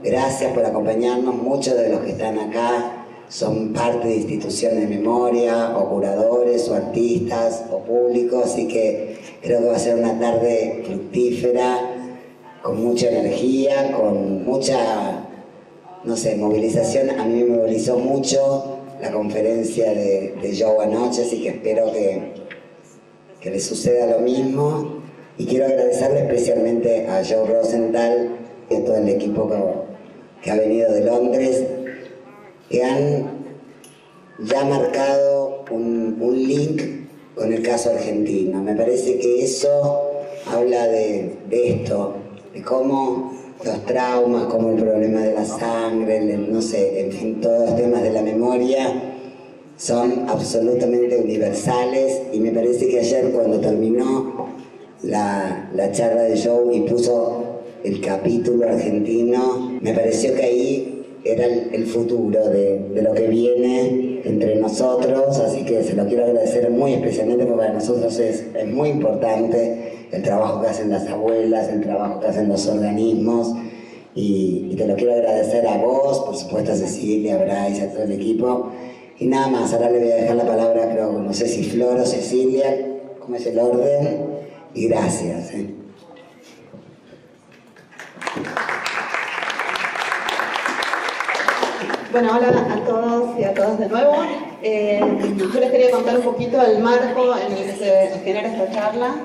gracias por acompañarnos. Muchos de los que están acá son parte de instituciones de memoria, o curadores, o artistas, o públicos, así que creo que va a ser una tarde fructífera, con mucha energía, con mucha, no sé, movilización. A mí me movilizó mucho la conferencia de Joe anoche, así que espero que les suceda lo mismo. Y quiero agradecerle especialmente a Joe Rosenthal y a todo el equipo que ha venido de Londres, que han ya marcado un link con el caso argentino. Me parece que eso habla de esto, de cómo los traumas, como el problema de la sangre, no sé, en fin, todos los temas de la memoria son absolutamente universales, y me parece que ayer, cuando terminó la charla de Joe y puso el capítulo argentino, me pareció que ahí era el futuro de lo que viene entre nosotros, así que se lo quiero agradecer muy especialmente, porque para nosotros es muy importante el trabajo que hacen las abuelas, el trabajo que hacen los organismos, y te lo quiero agradecer a vos, por supuesto a Cecilia, a Bryce, a todo el equipo. Y nada más, ahora le voy a dejar la palabra, creo, no sé si Flor o Cecilia, cómo es el orden, y gracias. Bueno, hola a todos y a todas de nuevo. Yo les quería contar un poquito el marco en el que se genera esta charla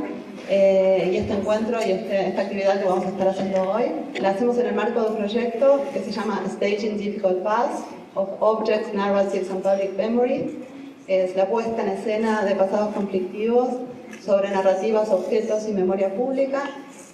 y este encuentro y esta actividad que vamos a estar haciendo hoy. La hacemos en el marco de un proyecto que se llama Staging Difficult Paths of Objects, Narratives and Public Memory. Es la puesta en escena de pasados conflictivos sobre narrativas, objetos y memoria pública.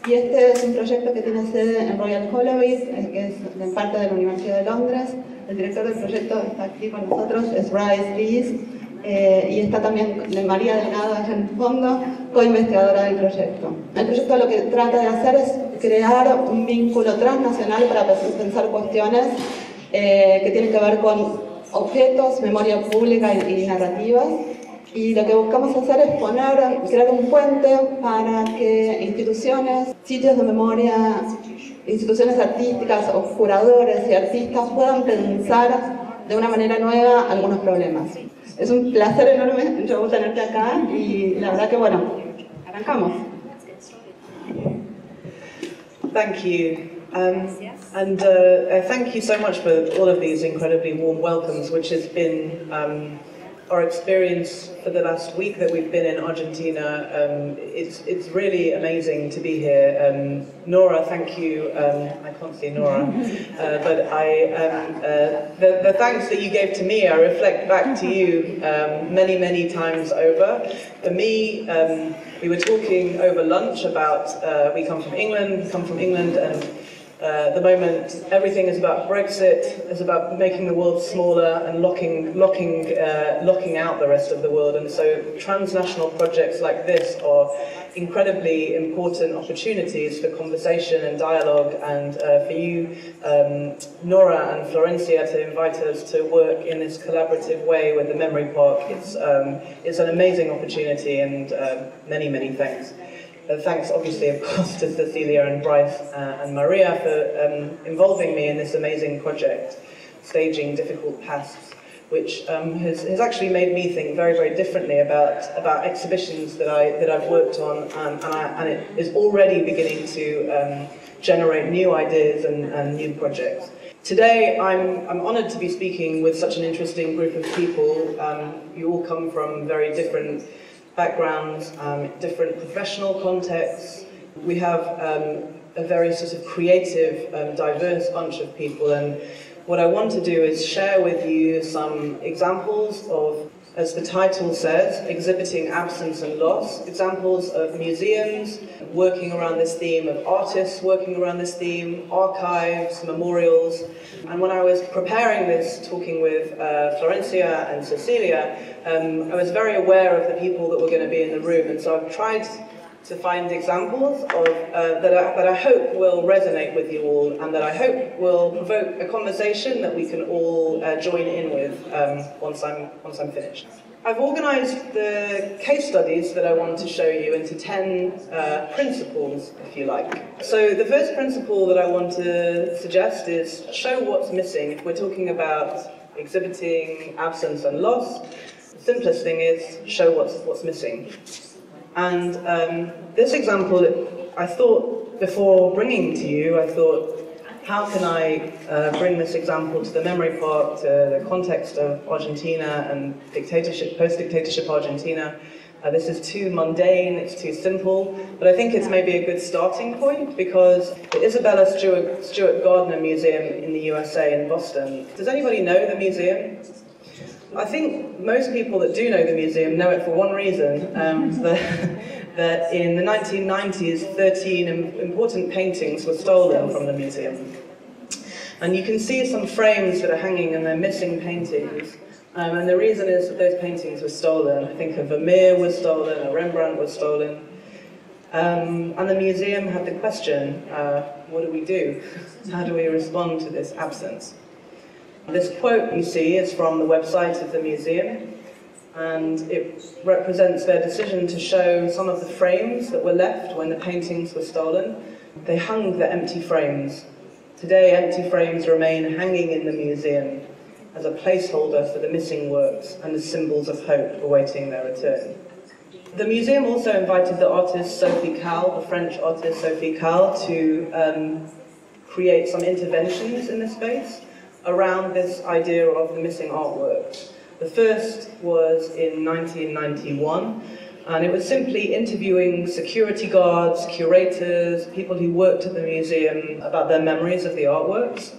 Y este es un proyecto que tiene sede en Royal Holloway, que es en parte de la Universidad de Londres. El director del proyecto está aquí con nosotros, es Bryce, y está también María Delgado allá en el fondo, co-investigadora del proyecto. El proyecto lo que trata de hacer es crear un vínculo transnacional para pensar cuestiones que tienen que ver con objetos, memoria pública y narrativas. Y lo que buscamos hacer es crear un puente para que instituciones, sitios de memoria, instituciones artísticas o curadores y artistas puedan pensar de una manera nueva algunos problemas. Es un placer enorme, yo tenerte acá, y la verdad que bueno, arrancamos. Thank you. Thank you so much for all of these incredibly warm welcomes, which has been our experience for the last week that we've been in Argentina. It's really amazing to be here. Nora, thank you. I can't see Nora, but the thanks that you gave to me, I reflect back to you many times over. For me, we were talking over lunch about we come from England, and the moment everything is about Brexit, it's about making the world smaller and locking out the rest of the world. And so transnational projects like this are incredibly important opportunities for conversation and dialogue, and for you, Nora and Florencia, to invite us to work in this collaborative way with the Memory Park. It's an amazing opportunity, and many thanks. Thanks, obviously, of course, to Cecilia and Bryce and Maria for involving me in this amazing project, Staging Difficult Pasts, which has actually made me think very differently about exhibitions that I've worked on, and it is already beginning to generate new ideas and new projects. Today, I'm honoured to be speaking with such an interesting group of people. You all come from very different backgrounds, different professional contexts. We have a very sort of creative, diverse bunch of people, and what I want to do is share with you some examples of, as the title says, exhibiting absence and loss, examples of museums working around this theme, of artists working around this theme, archives, memorials. And when I was preparing this, talking with Florencia and Cecilia, I was very aware of the people that were going to be in the room, and so I've tried to find examples of, that I hope will resonate with you all, and that I hope will provoke a conversation that we can all join in with once I'm finished. I've organised the case studies that I want to show you into 10 principles, if you like. So the first principle that I want to suggest is show what's missing. If we're talking about exhibiting absence and loss, the simplest thing is show what's missing. And this example, I thought, before bringing to you, I thought, how can I bring this example to the memory part, to the context of Argentina and dictatorship, post-dictatorship Argentina? This is too mundane, it's too simple, but I think it's maybe a good starting point, because the Isabella Stewart Gardner Museum in the USA in Boston, does anybody know the museum? I think most people that do know the museum know it for one reason, that in the 1990s, 13 important paintings were stolen from the museum. And you can see some frames that are hanging and they're missing paintings. And the reason is that those paintings were stolen. I think a Vermeer was stolen, a Rembrandt was stolen. And the museum had the question, what do we do? How do we respond to this absence? This quote you see is from the website of the museum, and it represents their decision to show some of the frames that were left when the paintings were stolen. They hung the empty frames. Today, empty frames remain hanging in the museum as a placeholder for the missing works and as symbols of hope awaiting their return. The museum also invited the artist Sophie Calle, the French artist Sophie Calle, to create some interventions in the space around this idea of the missing artwork. The first was in 1991, and it was simply interviewing security guards, curators, people who worked at the museum about their memories of the artworks,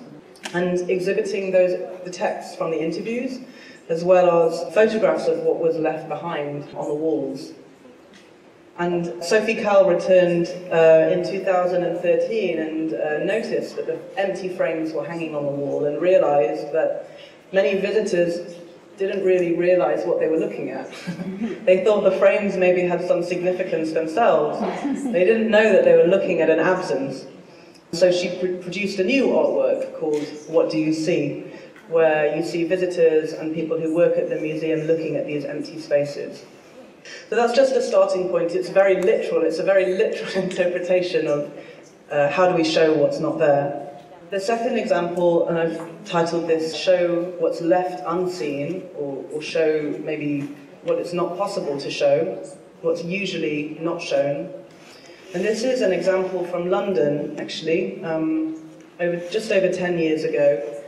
and exhibiting the texts from the interviews, as well as photographs of what was left behind on the walls. And Sophie Calle returned in 2013 and noticed that the empty frames were hanging on the wall, and realized that many visitors didn't really realize what they were looking at. They thought the frames maybe had some significance themselves. They didn't know that they were looking at an absence. So she produced a new artwork called What Do You See?, where you see visitors and people who work at the museum looking at these empty spaces. So that's just a starting point. It's very literal. It's a very literal interpretation of how do we show what's not there. The second example, and I've titled this Show What's Left Unseen, or show maybe what it's not possible to show, what's usually not shown. And this is an example from London, actually, just over 10 years ago.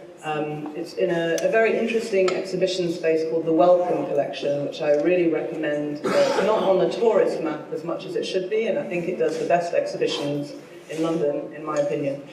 It's in a very interesting exhibition space called the Welcome Collection, which I really recommend. It's not on the tourist map as much as it should be, and I think it does the best exhibitions in London, in my opinion.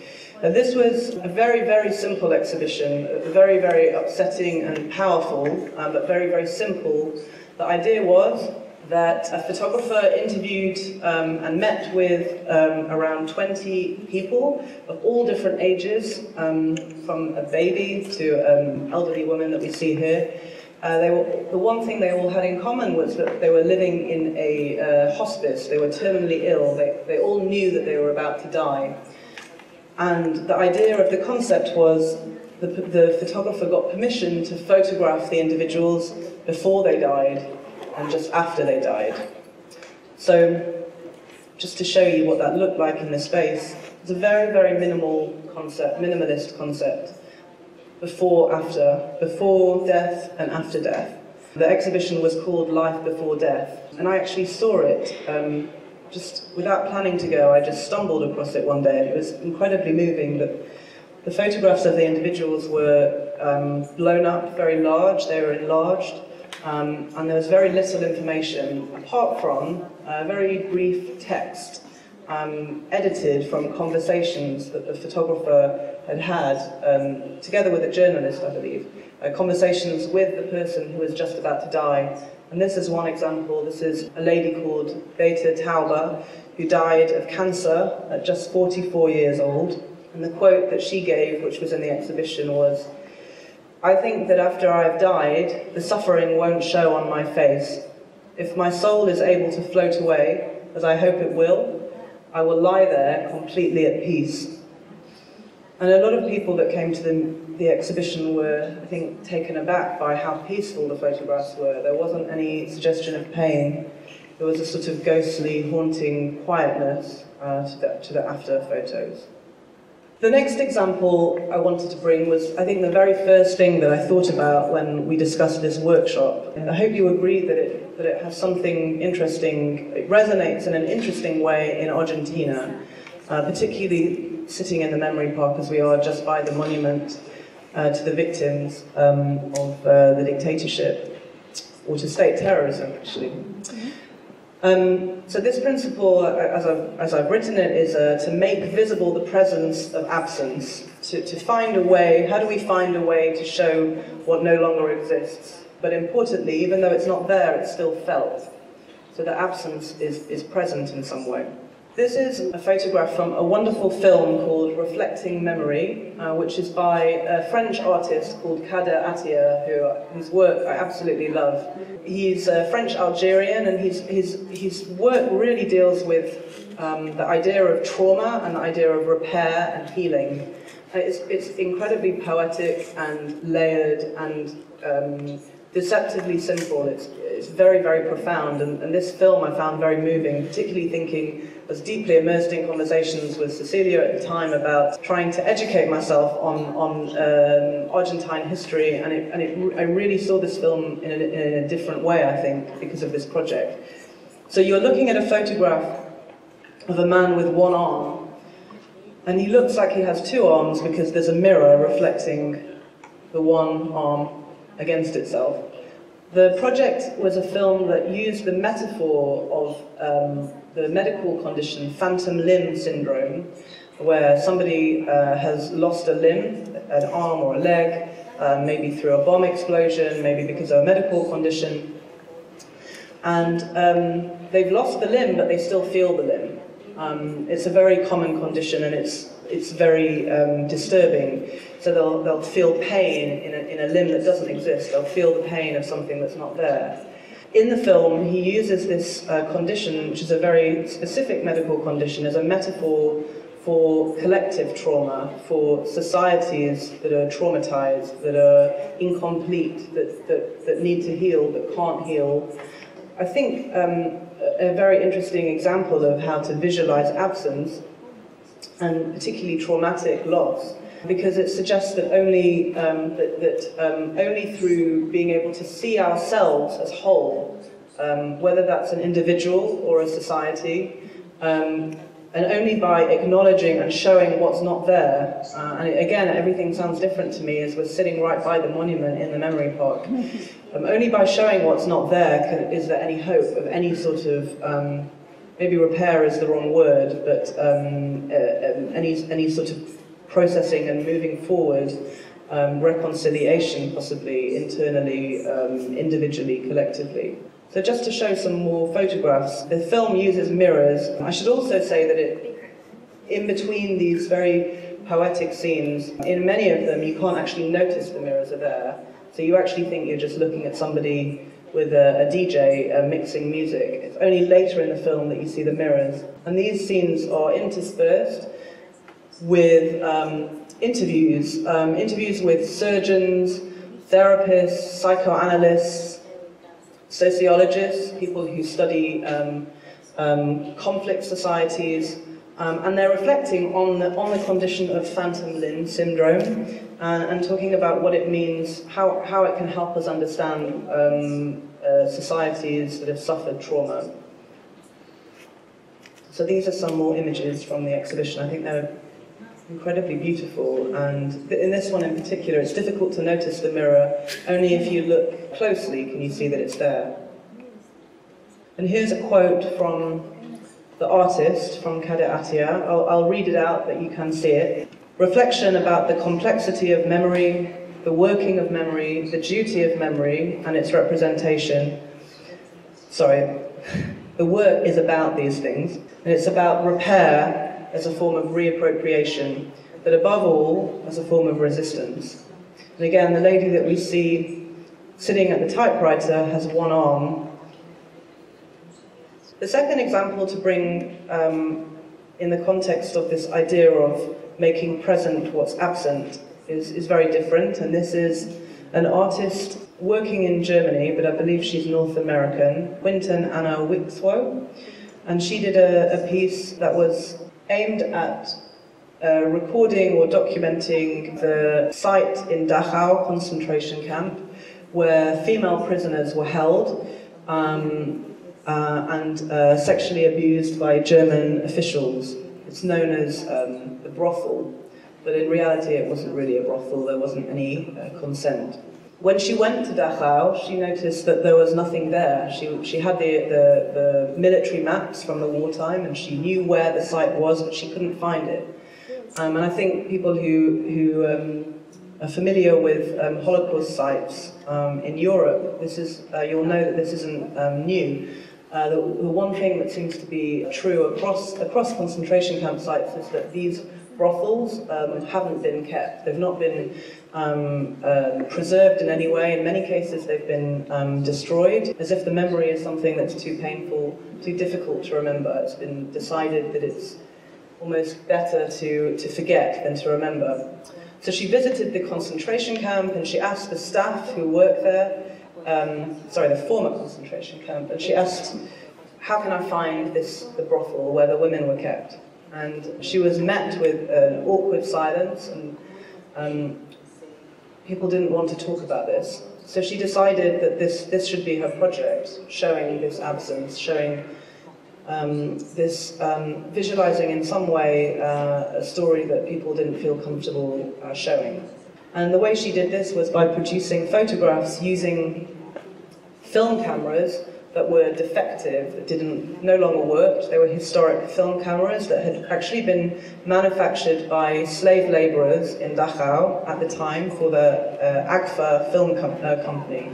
This was a very, very simple exhibition, very, very upsetting and powerful, but very, very simple. The idea was that a photographer interviewed and met with around 20 people of all different ages, from a baby to an elderly woman that we see here. The one thing they all had in common was that they were living in a hospice. They were terminally ill. They all knew that they were about to die. And the idea of the concept was the photographer got permission to photograph the individuals before they died and just after they died. So, just to show you what that looked like in the space, it's a very, very minimal concept, minimalist concept. Before death and after death. The exhibition was called Life Before Death, and I actually saw it just without planning to go. I just stumbled across it one day, and it was incredibly moving. But the photographs of the individuals were blown up, very large, they were enlarged, and there was very little information, apart from a very brief text edited from conversations that the photographer had together with a journalist, I believe, conversations with the person who was just about to die. And this is one example. This is a lady called Beta Tauber, who died of cancer at just 44 years old. And the quote that she gave, which was in the exhibition, was, "I think that after I've died, the suffering won't show on my face. If my soul is able to float away, as I hope it will, I will lie there completely at peace. And a lot of people that came to the exhibition were, I think, taken aback by how peaceful the photographs were. There wasn't any suggestion of pain. There was a sort of ghostly, haunting quietness to the after photos. The next example I wanted to bring was, I think, the very first thing that I thought about when we discussed this workshop. And I hope you agree that it has something interesting, it resonates in an interesting way in Argentina, particularly sitting in the Memory Park as we are just by the monument to the victims of the dictatorship, or to state terrorism, actually. So this principle, as I've written it, is to make visible the presence of absence, to find a way, how do we find a way to show what no longer exists? But importantly, even though it's not there, it's still felt. So the absence is present in some way. This is a photograph from a wonderful film called Reflecting Memory, which is by a French artist called Kader Attia, whose work I absolutely love. He's French-Algerian, and his work really deals with the idea of trauma and the idea of repair and healing. It's incredibly poetic and layered and deceptively simple. It's very, very profound, and this film I found very moving, particularly thinking I was deeply immersed in conversations with Cecilia at the time about trying to educate myself on Argentine history, and I really saw this film in a different way, I think, because of this project. So you're looking at a photograph of a man with one arm, and he looks like he has two arms because there's a mirror reflecting the one arm against itself. The project was a film that used the metaphor of the medical condition phantom limb syndrome, where somebody has lost a limb, an arm or a leg, maybe through a bomb explosion, maybe because of a medical condition, and they've lost the limb, but they still feel the limb. It's a very common condition, and it's very disturbing. So they'll feel pain in a limb that doesn't exist. They'll feel the pain of something that's not there. In the film, he uses this condition, which is a very specific medical condition, as a metaphor for collective trauma, for societies that are traumatized, that are incomplete, that need to heal but can't heal. I think a very interesting example of how to visualize absence, and particularly traumatic loss, because it suggests that only only through being able to see ourselves as whole, whether that's an individual or a society, and only by acknowledging and showing what's not there, and again, everything sounds different to me as we're sitting right by the monument in the Memory Park, only by showing what's not there is there any hope of any sort of, maybe repair is the wrong word, but any sort of processing and moving forward, reconciliation possibly, internally, individually, collectively. So just to show some more photographs, the film uses mirrors. I should also say that in between these very poetic scenes, in many of them you can't actually notice the mirrors are there. So you actually think you're just looking at somebody with a DJ mixing music. It's only later in the film that you see the mirrors. And these scenes are interspersed with interviews with surgeons, therapists, psychoanalysts, sociologists, people who study conflict societies, and they're reflecting on the condition of phantom limb syndrome and talking about what it means, how it can help us understand societies that have suffered trauma. So these are some more images from the exhibition. I think they're incredibly beautiful, and in this one in particular it's difficult to notice the mirror. Only if you look closely can you see that it's there. And here's a quote from the artist, from Kader Attia. I'll read it out, but you can see it. Reflection about the complexity of memory, the working of memory, the duty of memory and its representation. Sorry, the work is about these things, and it's about repair as a form of reappropriation, but above all, as a form of resistance. And again, the lady that we see sitting at the typewriter has one arm, The second example to bring in the context of this idea of making present what's absent is very different, and this is an artist working in Germany, but I believe she's North American, Quinton Anna Wixwo, and she did a piece that was aimed at recording or documenting the site in Dachau concentration camp where female prisoners were held and sexually abused by German officials. It's known as the brothel, but in reality it wasn't really a brothel, there wasn't any consent. When she went to Dachau, she noticed that there was nothing there. She had the military maps from the wartime, and she knew where the site was, but she couldn't find it. And I think people who are familiar with Holocaust sites in Europe, you'll know that this isn't new. The one thing that seems to be true across concentration camp sites is that these brothels haven't been kept. They've not been preserved in any way. In many cases, they've been destroyed, as if the memory is something that's too painful, too difficult to remember. It's been decided that it's almost better to forget than to remember. So she visited the concentration camp and she asked the staff who worked there, the former concentration camp, and she asked, how can I find the brothel where the women were kept? And she was met with an awkward silence, and people didn't want to talk about this. So she decided that this should be her project, showing this absence, showing visualizing in some way a story that people didn't feel comfortable showing. And the way she did this was by producing photographs using film cameras that were defective, that no longer worked. They were historic film cameras that had actually been manufactured by slave laborers in Dachau at the time for the Agfa film company.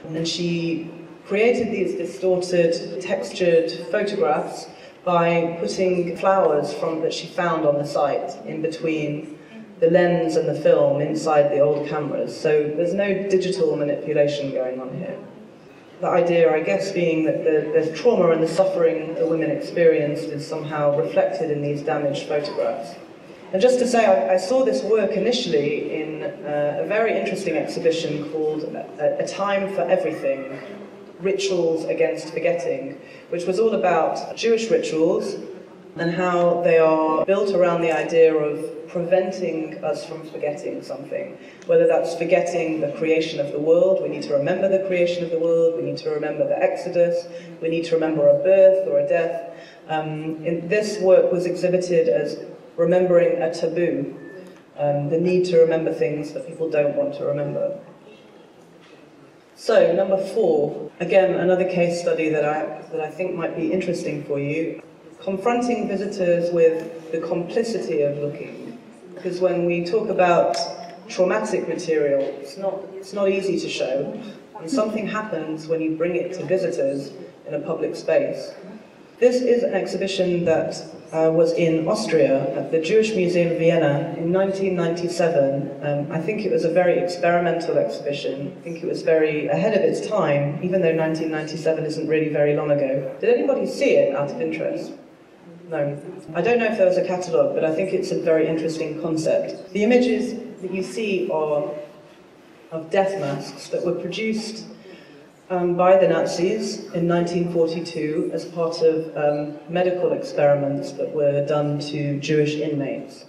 And she created these distorted, textured photographs by putting flowers that she found on the site in between the lens and the film inside the old cameras. So there's no digital manipulation going on here. The idea, I guess, being that the trauma and the suffering the women experienced is somehow reflected in these damaged photographs. And just to say, I saw this work initially in a very interesting exhibition called A Time for Everything, Rituals Against Forgetting, which was all about Jewish rituals and how they are built around the idea of preventing us from forgetting something, whether that's forgetting the creation of the world. We need to remember the creation of the world, we need to remember the Exodus, we need to remember a birth or a death. This work was exhibited as remembering a taboo, the need to remember things that people don't want to remember. So, number 4, again, another case study that I think might be interesting for you, confronting visitors with the complicity of looking. Because when we talk about traumatic material, it's not easy to show, and something happens when you bring it to visitors in a public space. This is an exhibition that was in Austria at the Jewish Museum of Vienna in 1997. I think it was a very experimental exhibition. I think it was very ahead of its time, even though 1997 isn't really very long ago. Did anybody see it out of interest? No. I don't know if there was a catalogue, but I think it's a very interesting concept. The images that you see are of death masks that were produced by the Nazis in 1942 as part of medical experiments that were done to Jewish inmates.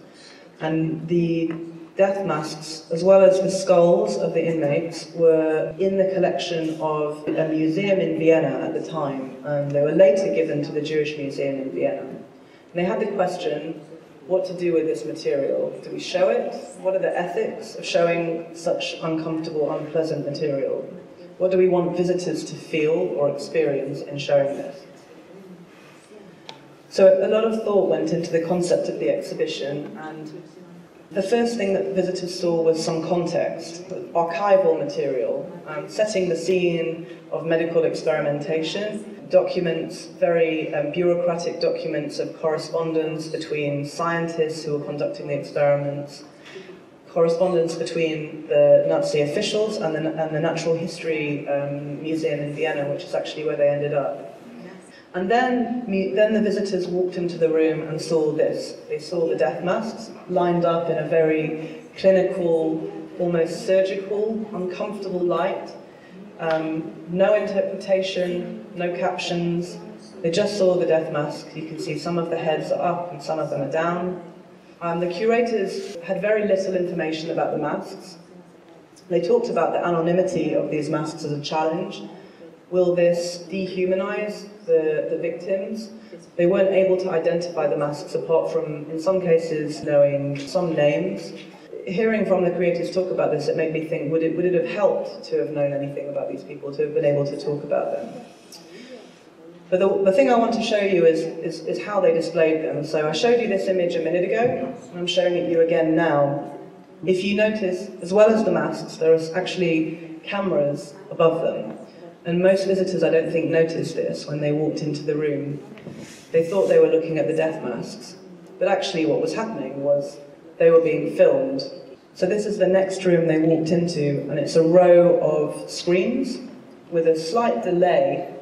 And the death masks, as well as the skulls of the inmates, were in the collection of a museum in Vienna at the time, and they were later given to the Jewish Museum in Vienna. And they had the question, what to do with this material? Do we show it? What are the ethics of showing such uncomfortable, unpleasant material? What do we want visitors to feel or experience in showing this? So a lot of thought went into the concept of the exhibition, and the first thing that visitors saw was some context, archival material, setting the scene of medical experimentation, documents, very bureaucratic documents of correspondence between scientists who were conducting the experiments, correspondence between the Nazi officials and the Natural History Museum in Vienna, which is actually where they ended up. And then the visitors walked into the room and saw this. They saw the death masks lined up in a very clinical, almost surgical, uncomfortable light. No interpretation, no captions. They just saw the death masks. You can see some of the heads are up and some of them are down. The curators had very little information about the masks. They talked about the anonymity of these masks as a challenge. Will this dehumanize the victims? They weren't able to identify the masks apart from, in some cases, knowing some names. Hearing from the creators talk about this, it made me think, would it have helped to have known anything about these people, to have been able to talk about them? But the thing I want to show you is how they displayed them. So I showed you this image a minute ago, and I'm showing it you again now. If you notice, as well as the masks, there are actually cameras above them. And most visitors, I don't think, noticed this when they walked into the room. They thought they were looking at the death masks. But actually what was happening was they were being filmed. So this is the next room they walked into, and it's a row of screens with a slight delay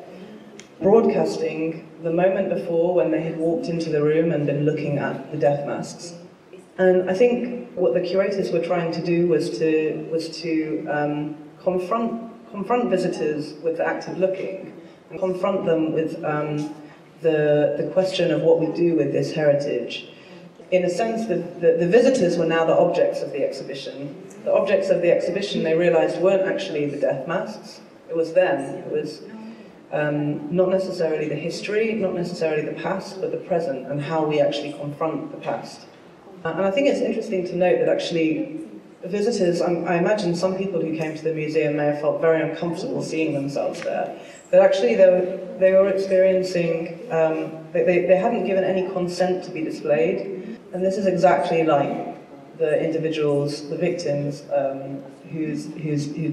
broadcasting the moment before when they had walked into the room and been looking at the death masks. And I think what the curators were trying to do was to confront visitors with the act of looking, and confront them with the question of what we do with this heritage. In a sense, the visitors were now the objects of the exhibition. The objects of the exhibition, they realized, weren't actually the death masks. It was them. It was not necessarily the history, not necessarily the past, but the present, and how we actually confront the past. And I think it's interesting to note that actually visitors, I imagine some people who came to the museum may have felt very uncomfortable seeing themselves there, but actually they were experiencing, they hadn't given any consent to be displayed, and this is exactly like the individuals, the victims, whose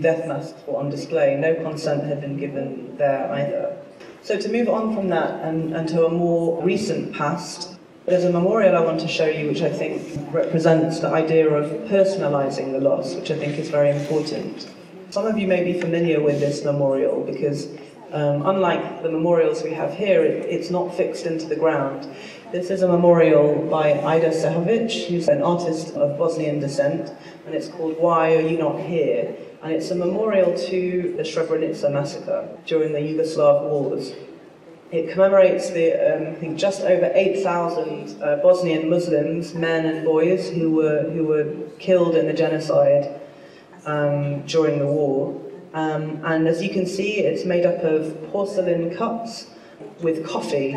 death masks were on display. No consent had been given there either. So to move on from that and to a more recent past, there's a memorial I want to show you which I think represents the idea of personalizing the loss, which I think is very important. Some of you may be familiar with this memorial because unlike the memorials we have here, it's not fixed into the ground. This is a memorial by Ida Sehovic, who's an artist of Bosnian descent, and it's called Why Are You Not Here? And it's a memorial to the Srebrenica massacre during the Yugoslav wars. It commemorates the, I think, just over 8,000 Bosnian Muslims, men and boys, who were killed in the genocide during the war. And as you can see, it's made up of porcelain cups with coffee,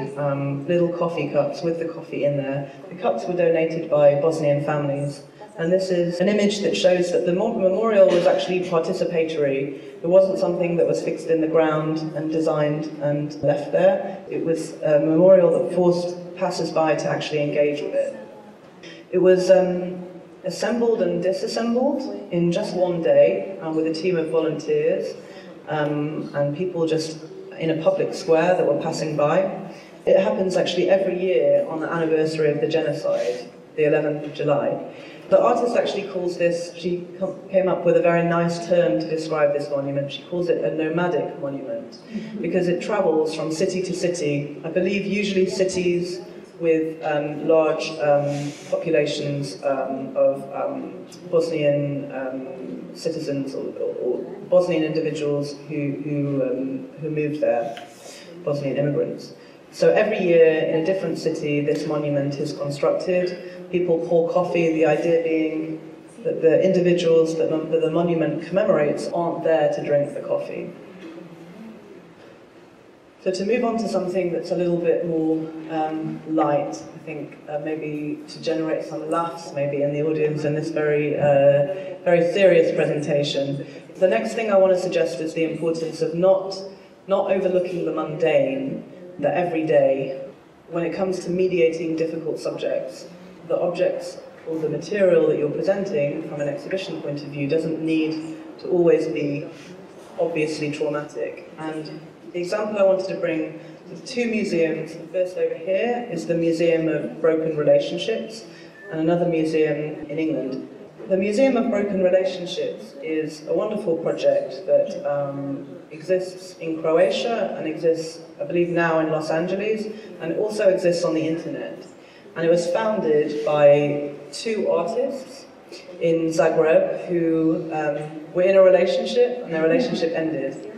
little coffee cups with the coffee in there. The cups were donated by Bosnian families. And this is an image that shows that the memorial was actually participatory. It wasn't something that was fixed in the ground and designed and left there. It was a memorial that forced passers-by to actually engage with it. It was assembled and disassembled in just one day with a team of volunteers and people just in a public square that were passing by. It happens actually every year on the anniversary of the genocide, the 11th of July. The artist actually calls this, she came up with a very nice term to describe this monument. She calls it a nomadic monument because it travels from city to city. I believe usually cities with large populations of Bosnian citizens or Bosnian individuals who moved there, Bosnian immigrants. So every year in a different city, this monument is constructed. People pour coffee, the idea being that the individuals that the monument commemorates aren't there to drink the coffee. So to move on to something that's a little bit more light, I think maybe to generate some laughs maybe in the audience in this very serious presentation. The next thing I want to suggest is the importance of not overlooking the mundane, the everyday, when it comes to mediating difficult subjects. The objects or the material that you're presenting from an exhibition point of view doesn't need to always be obviously traumatic. And the example I wanted to bring is two museums. The first over here is the Museum of Broken Relationships and another museum in England. The Museum of Broken Relationships is a wonderful project that exists in Croatia and exists, I believe, now in Los Angeles, and it also exists on the internet. And it was founded by two artists in Zagreb who were in a relationship, and their relationship ended.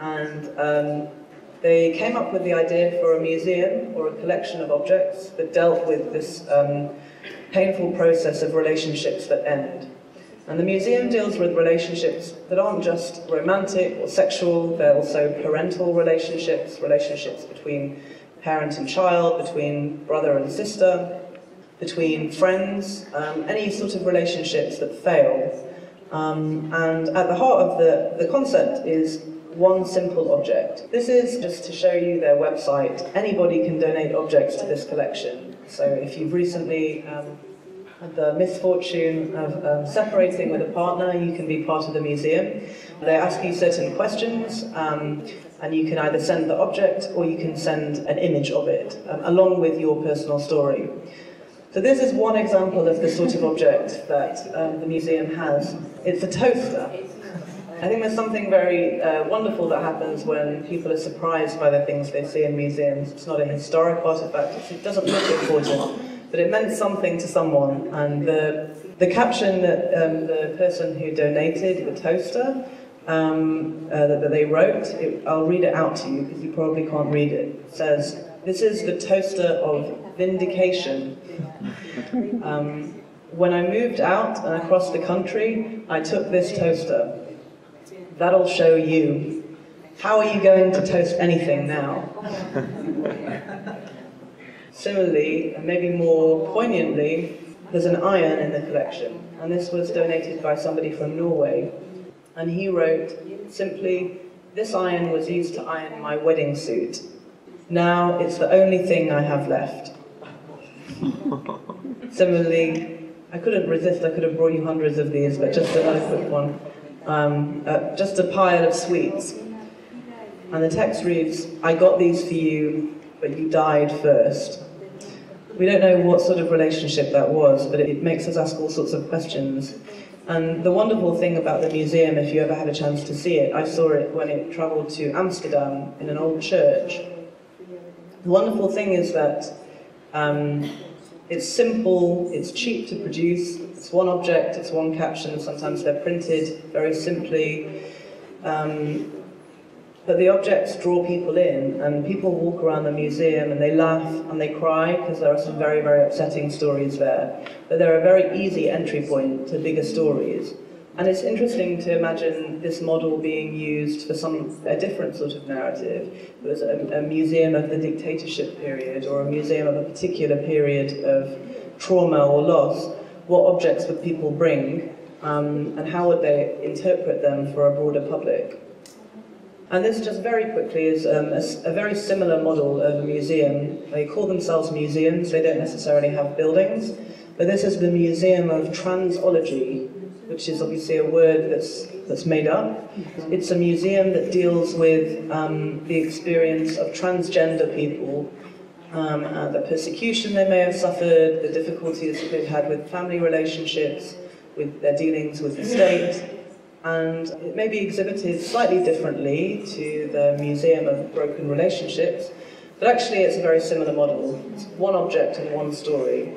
And they came up with the idea for a museum or a collection of objects that dealt with this painful process of relationships that end. And the museum deals with relationships that aren't just romantic or sexual, they're also parental relationships, relationships between parent and child, between brother and sister, between friends, any sort of relationships that fail. And at the heart of the concept is one simple object. This is just to show you their website. Anybody can donate objects to this collection. So if you've recently had the misfortune of separating with a partner, you can be part of the museum. They ask you certain questions, and you can either send the object or you can send an image of it, along with your personal story. So this is one example of the sort of object that the museum has. It's a toaster. I think there's something very wonderful that happens when people are surprised by the things they see in museums. It's not a historic artifact, it doesn't look important, but it meant something to someone. And the caption that the person who donated the toaster, that they wrote, I'll read it out to you because you probably can't read it. It says, "This is the toaster of vindication. When I moved out and across the country, I took this toaster. That'll show you. How are you going to toast anything now?" Similarly, and maybe more poignantly, there's an iron in the collection, and this was donated by somebody from Norway. And he wrote simply, "This iron was used to iron my wedding suit. Now it's the only thing I have left." Similarly, I couldn't resist, I could have brought you hundreds of these, but just another quick one. Just a pile of sweets. And the text reads, "I got these for you, but you died first." We don't know what sort of relationship that was, but it makes us ask all sorts of questions. And the wonderful thing about the museum, if you ever had a chance to see it, I saw it when it travelled to Amsterdam in an old church. The wonderful thing is that it's simple, it's cheap to produce, it's one object, it's one caption, sometimes they're printed very simply. But the objects draw people in, and people walk around the museum and they laugh and they cry because there are some very, very upsetting stories there. But they're a very easy entry point to bigger stories. And it's interesting to imagine this model being used for a different sort of narrative. It was a museum of the dictatorship period, or a museum of a particular period of trauma or loss. What objects would people bring, and how would they interpret them for a broader public? And this, just very quickly, is a very similar model of a museum. They call themselves museums, they don't necessarily have buildings, but this is the Museum of Transology, which is obviously a word that's made up. It's a museum that deals with the experience of transgender people, the persecution they may have suffered, the difficulties that they've had with family relationships, with their dealings with the state. And it may be exhibited slightly differently to the Museum of Broken Relationships, but actually it's a very similar model. It's one object and one story.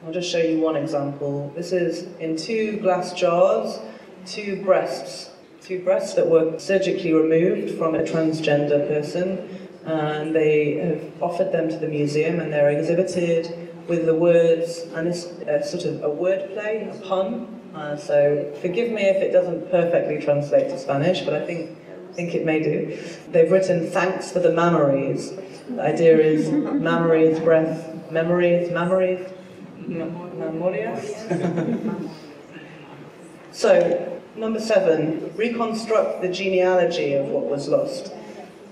I'll just show you one example. This is in 2 glass jars, 2 breasts that were surgically removed from a transgender person, and they have offered them to the museum, and they're exhibited with the words, and it's sort of a wordplay, a pun. So forgive me if it doesn't perfectly translate to Spanish, but I think it may do. They've written, "Thanks for the memories." The idea is memory is breath, memory is memories, Memoria. So, number 7, reconstruct the genealogy of what was lost.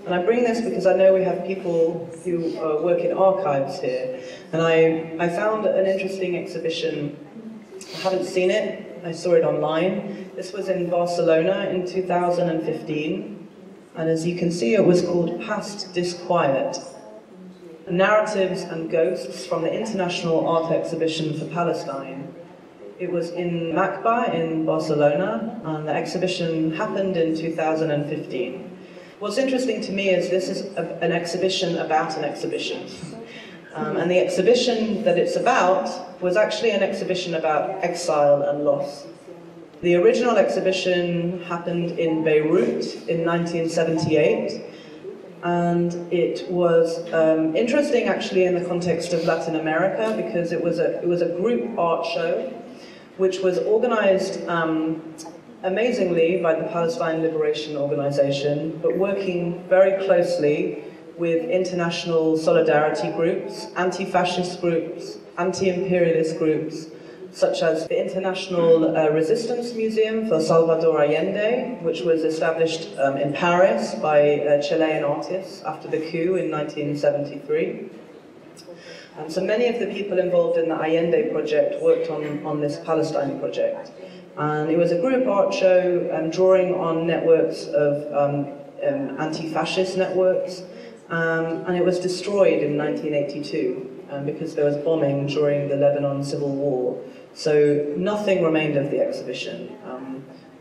And I bring this because I know we have people who work in archives here, and I found an interesting exhibition. I haven't seen it, I saw it online. This was in Barcelona in 2015, and as you can see, it was called Past Disquiet: Narratives and Ghosts from the International Art Exhibition for Palestine. It was in MACBA in Barcelona, and the exhibition happened in 2015. What's interesting to me is this is an exhibition about an exhibition. And the exhibition that it's about was actually an exhibition about exile and loss. The original exhibition happened in Beirut in 1978, and it was interesting actually in the context of Latin America, because it was a group art show which was organized amazingly by the Palestine Liberation Organization, but working very closely with international solidarity groups, anti-fascist groups, anti-imperialist groups, such as the International Resistance Museum for Salvador Allende, which was established in Paris by Chilean artists after the coup in 1973. So many of the people involved in the Allende project worked on this Palestine project. And it was a group art show drawing on networks of anti-fascist networks, and it was destroyed in 1982 because there was bombing during the Lebanon Civil War. So nothing remained of the exhibition.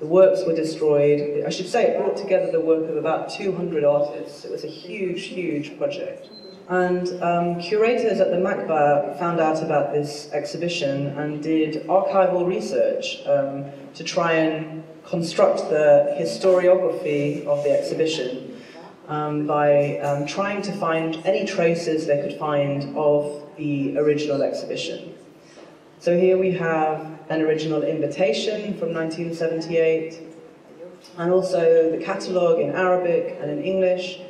The works were destroyed. I should say it brought together the work of about 200 artists. It was a huge, huge project. And curators at the MACBA found out about this exhibition and did archival research to try and construct the historiography of the exhibition by trying to find any traces they could find of the original exhibition. So here we have an original invitation from 1978, and also the catalogue in Arabic and in English,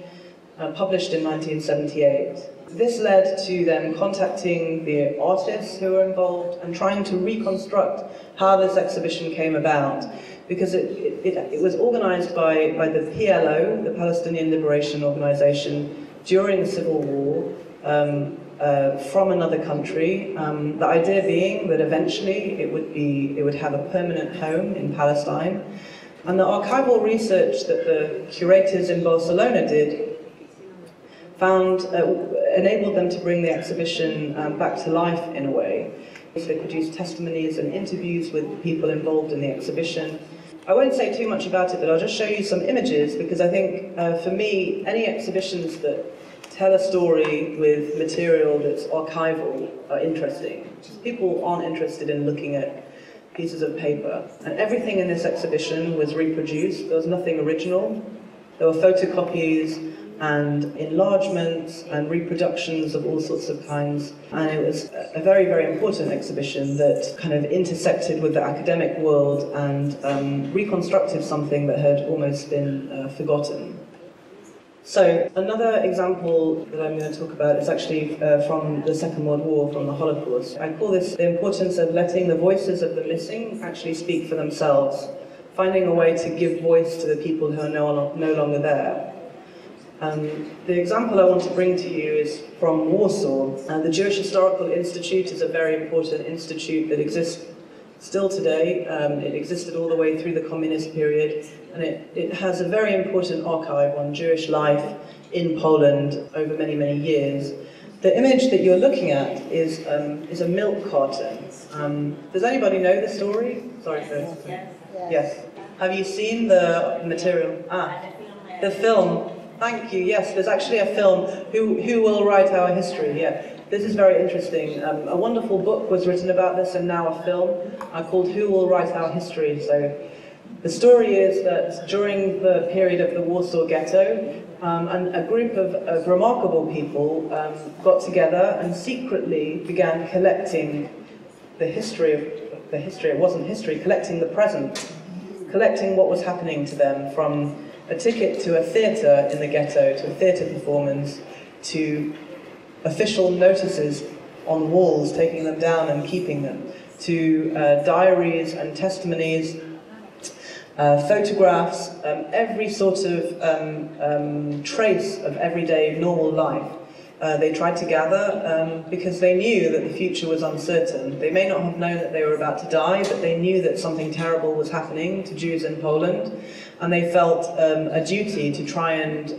published in 1978. This led to them contacting the artists who were involved and trying to reconstruct how this exhibition came about, because it was organized by the PLO, the Palestinian Liberation Organization, during the Civil War, from another country. The idea being that eventually it would have a permanent home in Palestine. And the archival research that the curators in Barcelona did enabled them to bring the exhibition back to life in a way. So they produced testimonies and interviews with people involved in the exhibition. I won't say too much about it, but I'll just show you some images, because I think for me, any exhibitions that tell a story with material that's archival are interesting. People aren't interested in looking at pieces of paper. And everything in this exhibition was reproduced. There was nothing original. There were photocopies and enlargements and reproductions of all sorts of kinds. And it was a very, very important exhibition that kind of intersected with the academic world and reconstructed something that had almost been forgotten. So another example that I'm going to talk about is actually from the Second World War, from the Holocaust. I call this the importance of letting the voices of the missing actually speak for themselves, finding a way to give voice to the people who are no longer there. The example I want to bring to you is from Warsaw. The Jewish Historical Institute is a very important institute that exists still today. It existed all the way through the communist period, and it has a very important archive on Jewish life in Poland over many, many years. The image that you're looking at is a milk carton. Does anybody know the story? Sorry for Yes. Have you seen the material? The film. Thank you. Yes, there's actually a film, Who Will Write Our History? Yeah, this is very interesting. A wonderful book was written about this, and now a film called Who Will Write Our History? So the story is that during the period of the Warsaw Ghetto, and a group of remarkable people got together and secretly began collecting the history of the history. It wasn't history, collecting the present, collecting what was happening to them, from a ticket to a theatre in the ghetto, to a theatre performance, to official notices on walls, taking them down and keeping them, to diaries and testimonies, photographs, every sort of trace of everyday normal life. They tried to gather because they knew that the future was uncertain. They may not have known that they were about to die, but they knew that something terrible was happening to Jews in Poland, and they felt a duty to try and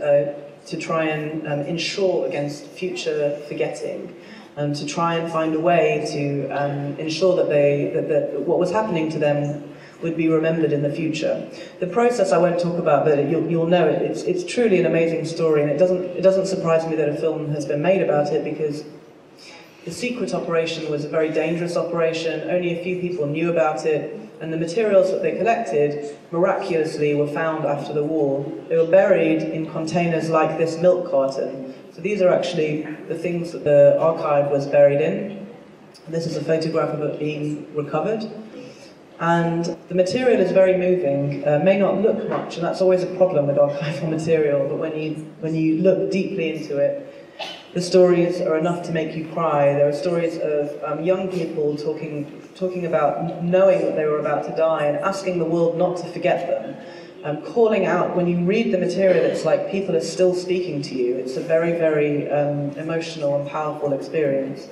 ensure against future forgetting. to try and find a way to ensure that what was happening to them would be remembered in the future. The process I won't talk about, but you'll know it. It's truly an amazing story, and it doesn't surprise me that a film has been made about it, because the secret operation was a very dangerous operation. Only a few people knew about it, and the materials that they collected miraculously were found after the war. They were buried in containers like this milk carton. So these are actually the things that the archive was buried in. This is a photograph of it being recovered. And the material is very moving, may not look much, and that's always a problem with archival material, but when you look deeply into it, the stories are enough to make you cry. There are stories of young people talking about knowing that they were about to die and asking the world not to forget them, calling out. When you read the material, it's like people are still speaking to you. It's a very, very emotional and powerful experience.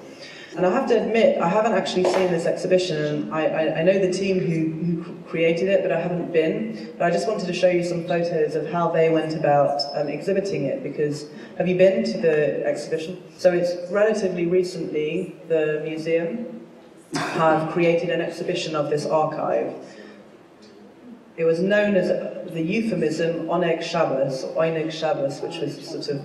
And I have to admit, I haven't actually seen this exhibition. I know the team who created it, but I haven't been. But I just wanted to show you some photos of how they went about exhibiting it, because have you been to the exhibition? So it's relatively recently, the museum have created an exhibition of this archive. It was known as the euphemism Oneg Shabbos, or Oneg Shabbos, which was sort of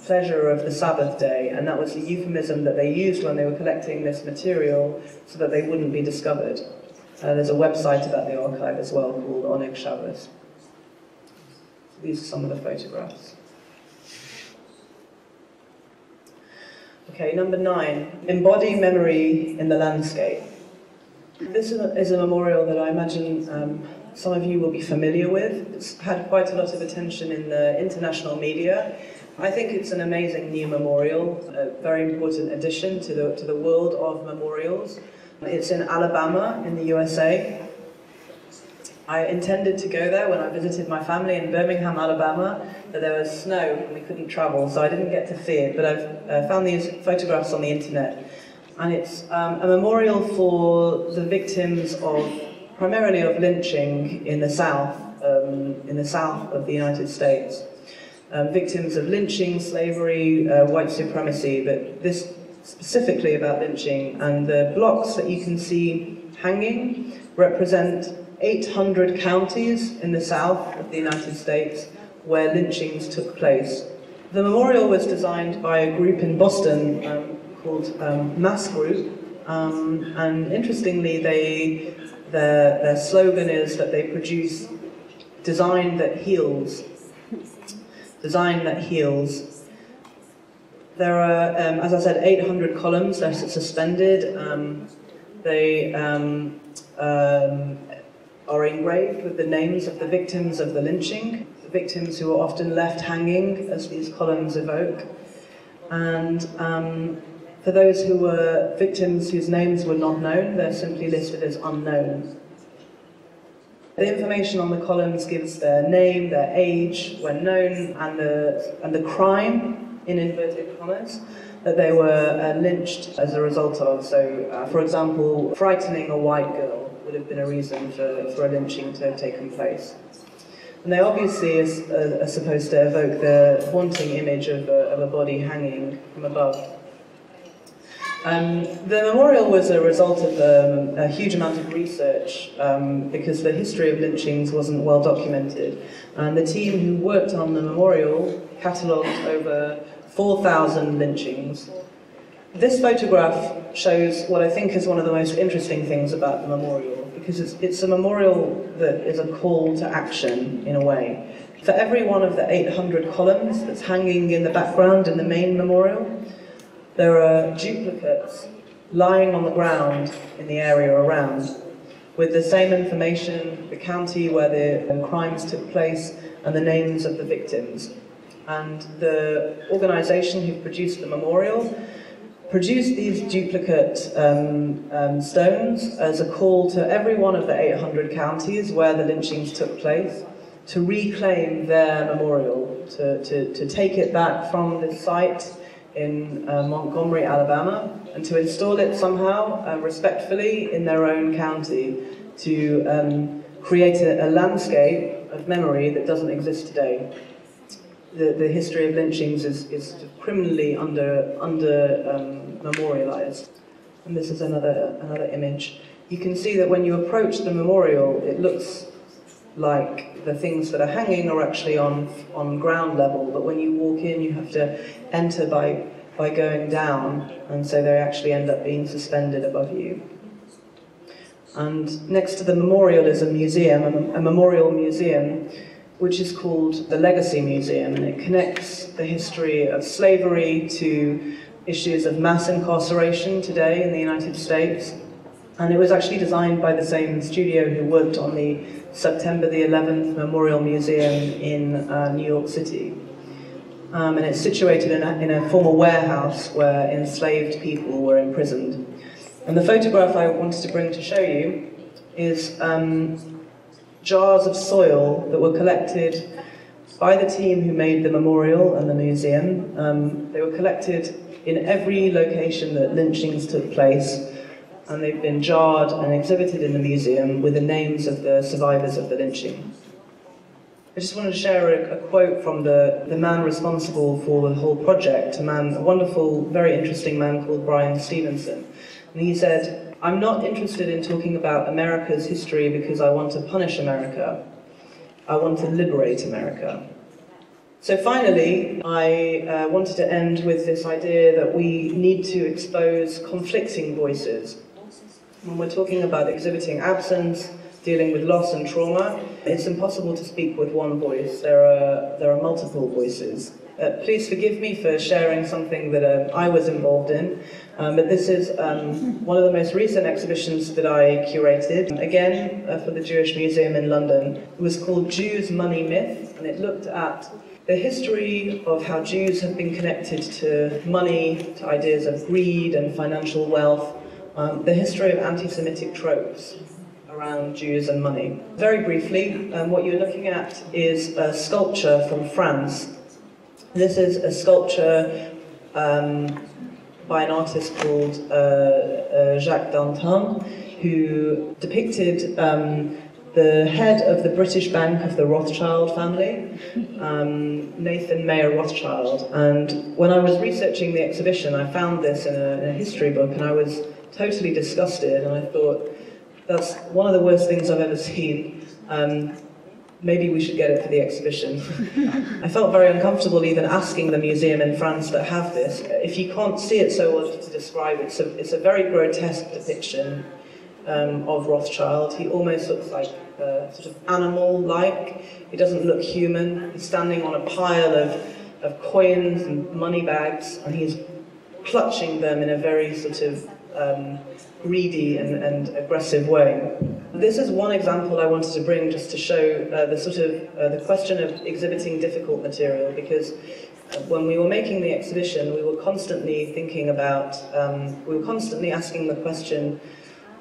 pleasure of the Sabbath day, and that was the euphemism that they used when they were collecting this material so that they wouldn't be discovered. There's a website about the archive as well called Oneg Shabbos. These are some of the photographs. Okay, number 9, embody memory in the landscape. This is a memorial that I imagine some of you will be familiar with. It's had quite a lot of attention in the international media. I think it's an amazing new memorial, a very important addition to the world of memorials. It's in Alabama, in the USA. I intended to go there when I visited my family in Birmingham, Alabama, but there was snow and we couldn't travel, so I didn't get to see it, but I've found these photographs on the internet. And it's a memorial for the victims primarily of lynching in the south of the United States. Victims of lynching, slavery, white supremacy, but this specifically about lynching. And the blocks that you can see hanging represent 800 counties in the south of the United States where lynchings took place. The memorial was designed by a group in Boston called Mass Group, and interestingly their slogan is that they produce design that heals. Design that heals. There are, as I said, 800 columns. They're suspended. They are engraved with the names of the victims of the lynching, the victims who were often left hanging, as these columns evoke. And for those who were victims whose names were not known, they're simply listed as unknown. The information on the columns gives their name, their age, when known, and the crime, in inverted commas, that they were lynched as a result of. So, for example, frightening a white girl would have been a reason for a lynching to have taken place. And they obviously are supposed to evoke the haunting image of a body hanging from above. The memorial was a result of a huge amount of research because the history of lynchings wasn't well documented. And the team who worked on the memorial catalogued over 4,000 lynchings. This photograph shows what I think is one of the most interesting things about the memorial, because it's a memorial that is a call to action, in a way. For every one of the 800 columns that's hanging in the background in the main memorial, there are duplicates lying on the ground in the area around, with the same information, the county where the crimes took place, and the names of the victims. And the organisation who produced the memorial produced these duplicate stones as a call to every one of the 800 counties where the lynchings took place to reclaim their memorial, to take it back from the site in Montgomery, Alabama, and to install it somehow, respectfully, in their own county, to create a landscape of memory that doesn't exist today. the history of lynchings is criminally memorialized. And this is another image. You can see that when you approach the memorial, it looks like the things that are hanging are actually on ground level, but when you walk in, you have to enter by going down, and so they actually end up being suspended above you. And next to the memorial is a museum, a memorial museum, which is called the Legacy Museum, and it connects the history of slavery to issues of mass incarceration today in the United States. And it was actually designed by the same studio who worked on the September the 11th Memorial Museum in New York City. And it's situated in a former warehouse where enslaved people were imprisoned. And the photograph I wanted to bring to show you is jars of soil that were collected by the team who made the memorial and the museum. They were collected in every location that lynchings took place, and they've been jarred and exhibited in the museum with the names of the survivors of the lynching. I just wanted to share a quote from the man responsible for the whole project, a wonderful, very interesting man called Brian Stevenson. And he said, "I'm not interested in talking about America's history because I want to punish America. I want to liberate America." So finally, I wanted to end with this idea that we need to expose conflicting voices. When we're talking about exhibiting absence, dealing with loss and trauma, it's impossible to speak with one voice. There are multiple voices. Please forgive me for sharing something that I was involved in, but this is one of the most recent exhibitions that I curated, again for the Jewish Museum in London. It was called Jews, Money, Myth, and it looked at the history of how Jews have been connected to money, to ideas of greed and financial wealth, the history of anti-Semitic tropes around Jews and money. Very briefly, what you're looking at is a sculpture from France. This is a sculpture by an artist called Jacques Dantin, who depicted the head of the British Bank of the Rothschild family, Nathan Mayer Rothschild. And when I was researching the exhibition, I found this in a history book, and I was totally disgusted, and I thought, that's one of the worst things I've ever seen. Maybe we should get it for the exhibition. I felt very uncomfortable even asking the museum in France that have this. If you can't see it so well to describe it, it's a very grotesque depiction of Rothschild. He almost looks like sort of animal-like. He doesn't look human. He's standing on a pile of coins and money bags, and he's clutching them in a very sort of greedy and aggressive way. This is one example I wanted to bring just to show the question of exhibiting difficult material, because when we were making the exhibition, we were constantly thinking about, we were constantly asking the question,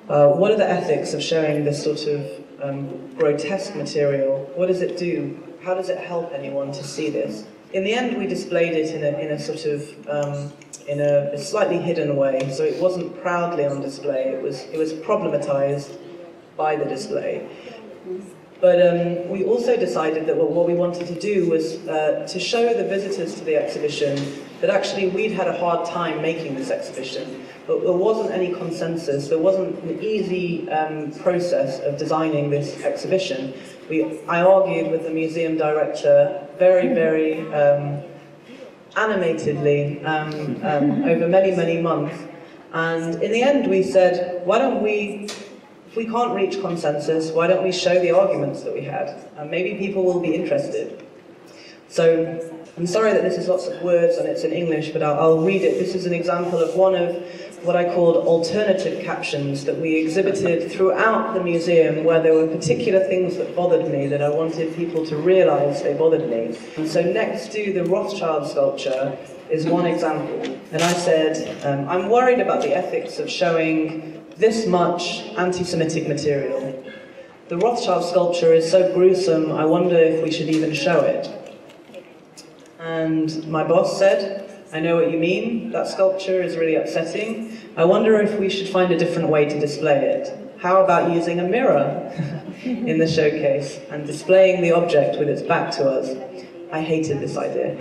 what are the ethics of showing this sort of grotesque material? What does it do? How does it help anyone to see this? In the end, we displayed it in a sort of in a slightly hidden way, so it wasn't proudly on display. It was problematized by the display. But we also decided that what we wanted to do was to show the visitors to the exhibition that actually we'd had a hard time making this exhibition. But there wasn't any consensus, there wasn't an easy process of designing this exhibition. I argued with the museum director very, very animatedly over many, many months. And in the end we said, why don't we, if we can't reach consensus, why don't we show the arguments that we had? And maybe people will be interested. So I'm sorry that this is lots of words and it's in English, but I'll read it. This is an example of one of what I called alternative captions that we exhibited throughout the museum, where there were particular things that bothered me, that I wanted people to realize they bothered me. And so next to the Rothschild sculpture is one example. And I said, I'm worried about the ethics of showing this much anti-Semitic material. The Rothschild sculpture is so gruesome, I wonder if we should even show it. And my boss said, I know what you mean, that sculpture is really upsetting. I wonder if we should find a different way to display it. How about using a mirror in the showcase and displaying the object with its back to us? I hated this idea.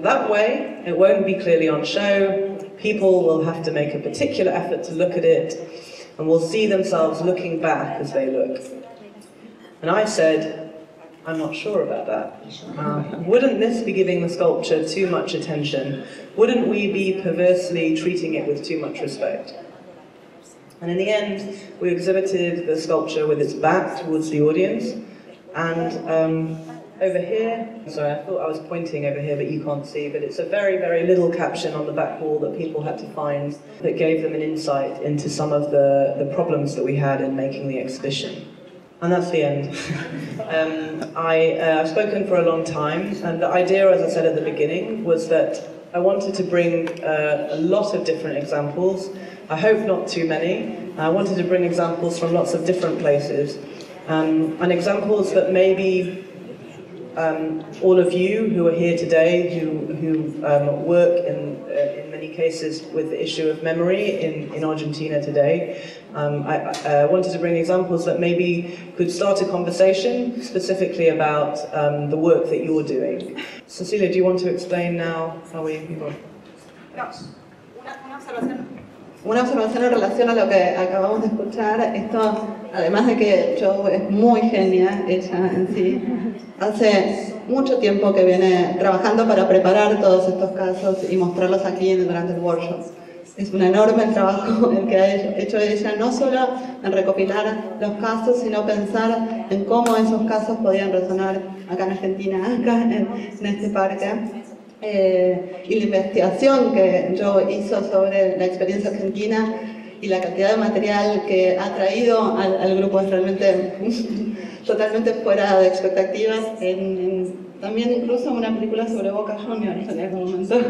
That way, it won't be clearly on show, people will have to make a particular effort to look at it, and will see themselves looking back as they look. And I said, I'm not sure about that. Wouldn't this be giving the sculpture too much attention? Wouldn't we be perversely treating it with too much respect? And in the end, we exhibited the sculpture with its back towards the audience, and over here, sorry, I thought I was pointing over here, but you can't see, but it's a very, very little caption on the back wall that people had to find that gave them an insight into some of the problems that we had in making the exhibition. And that's the end. I've spoken for a long time, and the idea, as I said at the beginning, was that I wanted to bring a lot of different examples. I hope not too many. I wanted to bring examples from lots of different places, and examples that maybe all of you who are here today, who work in many cases with the issue of memory in Argentina today, I wanted to bring examples that maybe could start a conversation specifically about the work that you're doing. Cecilia, do you want to explain now how we go? Una observación en relación a lo que acabamos de escuchar. Esto, además de que Joe es muy genia, ella en sí, hace mucho tiempo que viene trabajando para preparar todos estos casos y mostrarlos aquí durante el workshop. Es un enorme trabajo el que ha hecho ella, no solo en recopilar los casos, sino pensar en cómo esos casos podían resonar acá en Argentina, acá en este parque. Y la investigación que Joe hizo sobre la experiencia argentina y la cantidad de material que ha traído al grupo es realmente totalmente fuera de expectativas. También incluso una película sobre Boca Juniors en algún momento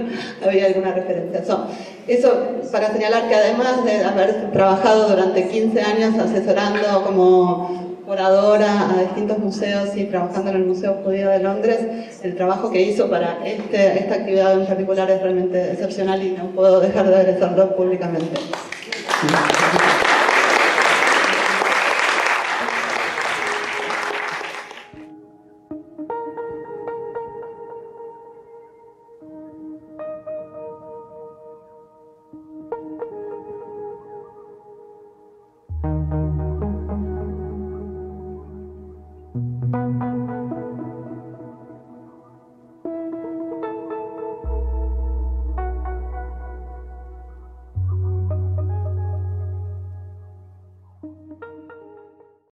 había alguna referencia. Eso para señalar que además de haber trabajado durante 15 años asesorando como curadora a distintos museos y trabajando en el Museo Judío de Londres, el trabajo que hizo para esta actividad en particular es realmente excepcional y no puedo dejar de agradecerlo públicamente.